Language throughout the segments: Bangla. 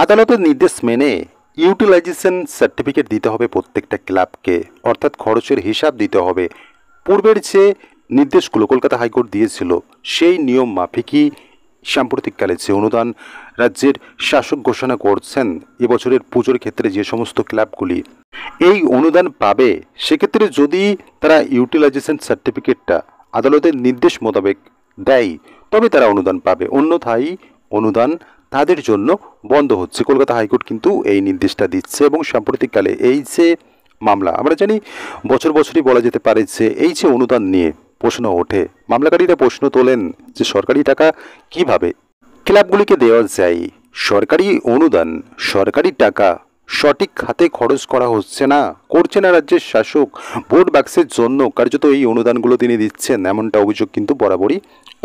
আদালতের নির্দেশ মেনে ইউটিলাইজেশন সার্টিফিকেট দিতে হবে প্রত্যেকটা ক্লাবকে, অর্থাৎ খরচের হিসাব দিতে হবে। পূর্বের যে নির্দেশগুলো কলকাতা হাইকোর্ট দিয়েছিল সেই নিয়ম মাফিকই সাম্প্রতিককালে যে অনুদান রাজ্যের শাসক ঘোষণা করছেন এবছরের পুজোর ক্ষেত্রে যে সমস্ত ক্লাবগুলি এই অনুদান পাবে, সেক্ষেত্রে যদি তারা ইউটিলাইজেশন সার্টিফিকেটটা আদালতের নির্দেশ মোতাবেক দেয় তবে তারা অনুদান পাবে, অন্যথায় অনুদান তাদের জন্য বন্ধ হচ্ছে। কলকাতা হাইকোর্ট কিন্তু এই নির্দেশটা দিচ্ছে এবং সাম্প্রতিককালে এই যে মামলা আমরা জানি বছর বছরই বলা যেতে পারে যে এই যে অনুদান নিয়ে প্রশ্ন ওঠে, মামলাকারীরা প্রশ্ন তোলেন যে সরকারি টাকা কিভাবে ক্লাবগুলিকে দেওয়া যায়, সরকারি অনুদান সরকারি টাকা সঠিক খাতে খরচ করা হচ্ছে না, করছে না রাজ্যের শাসক, ভোট বাক্সের জন্য কার্যত এই অনুদানগুলো তিনি দিচ্ছেন, এমনটা অভিযোগ কিন্তু বরাবরই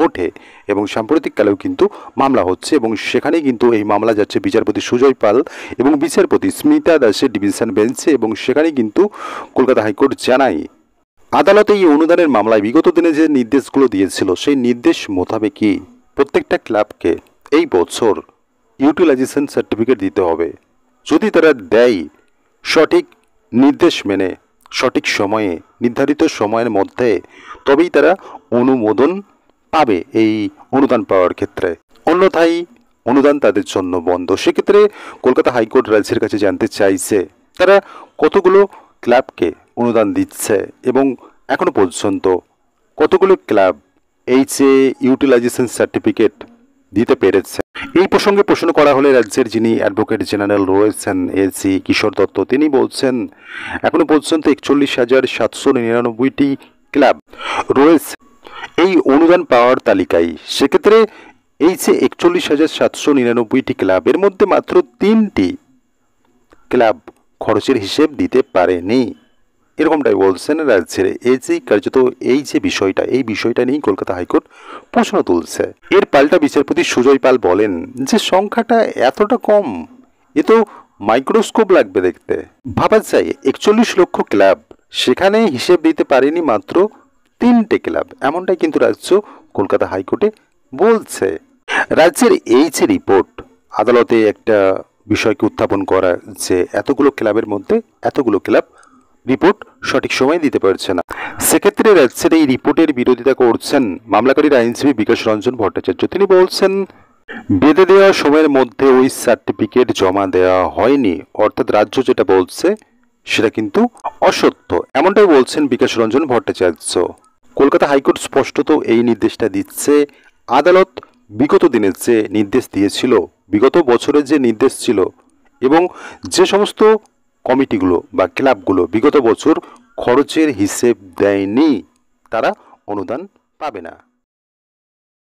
ওঠে এবং সাম্প্রতিককালেও কিন্তু মামলা হচ্ছে এবং সেখানে কিন্তু এই মামলা যাচ্ছে বিচারপতি সুজয় পাল এবং বিচারপতি স্মিতা দাসের ডিভিশন বেঞ্চে এবং সেখানে কিন্তু কলকাতা হাইকোর্ট জানায় আদালতে এই অনুদানের মামলায় বিগত দিনে যে নির্দেশগুলো দিয়েছিল সেই নির্দেশ মোতাবেকই প্রত্যেকটা ক্লাবকে এই বছর ইউটিলাইজেশন সার্টিফিকেট দিতে হবে। যদি তারা দেয় সঠিক নির্দেশ মেনে সঠিক সময়ে নির্ধারিত সময়ের মধ্যে তবেই তারা অনুমোদন পাবে এই অনুদান পাওয়ার ক্ষেত্রে, অন্যথায় অনুদান তাদের জন্য বন্ধ। সেক্ষেত্রে কলকাতা হাইকোর্ট রাজ্যের কাছে জানতে চাইছে তারা কতগুলো ক্লাবকে অনুদান দিচ্ছে এবং এখনো পর্যন্ত কতগুলো ক্লাব এই যে ইউটিলাইজেশন সার্টিফিকেট দিতে পেরেছে। এই প্রসঙ্গে প্রশ্ন করা হলে রাজ্যের যিনি অ্যাডভোকেট জেনারেল রয়েছেন এসি কিশোর দত্ত তিনি বলছেন এখনো পর্যন্ত 41,799টি ক্লাব রয়েছে এই অনুদান পাওয়ার তালিকায়। সেক্ষেত্রে এই যে 41,799টি ক্লাবের মধ্যে মাত্র 3টি ক্লাব খরচের হিসেব দিতে পারেনি, এরকমটাই বলছেন রাজ্যের এজি। কার্যত এই যে বিষয়টা এই বিষয়টা নিয়েই কলকাতা হাইকোর্ট প্রশ্ন তুলছে। এর পাল্টা বিচারপতি সুজয় পাল বলেন যে সংখ্যাটা এতটা কম, এ তো মাইক্রোস্কোপ লাগবে দেখতে। ভাবা যায় 41 লক্ষ ক্লাব, সেখানে হিসেব দিতে পারেনি মাত্র 3টে ক্লাব, এমনটাই কিন্তু রাজ্য কলকাতা হাইকোর্টে বলছে। রাজ্যের এই যে রিপোর্ট আদালতে একটা বিষয়কে উত্থাপন করা যে এতগুলো ক্লাবের মধ্যে এতগুলো ক্লাব রিপোর্ট সঠিক সময় দিতে পারছে না, সেক্ষেত্রে রাজ্যের এই রিপোর্টের বিরোধিতা করছেন মামলাকারীর আইনজীবী বিকাশ রঞ্জন ভট্টাচার্য। তিনি বলছেন বেঁধে দেওয়া সময়ের মধ্যে ওই সার্টিফিকেট জমা দেওয়া হয়নি, অর্থাৎ রাজ্য যেটা বলছে সেটা কিন্তু অসত্য, এমনটাই বলছেন বিকাশ রঞ্জন ভট্টাচার্য। কলকাতা হাইকোর্ট স্পষ্টত এই নির্দেশটা দিচ্ছে আদালত বিগত দিনের যে নির্দেশ দিয়েছিল, বিগত বছরের যে নির্দেশ ছিল এবং যে সমস্ত কমিটিগুলো বা ক্লাবগুলো বিগত বছর খরচের হিসেব দেয়নি তারা অনুদান পাবে না।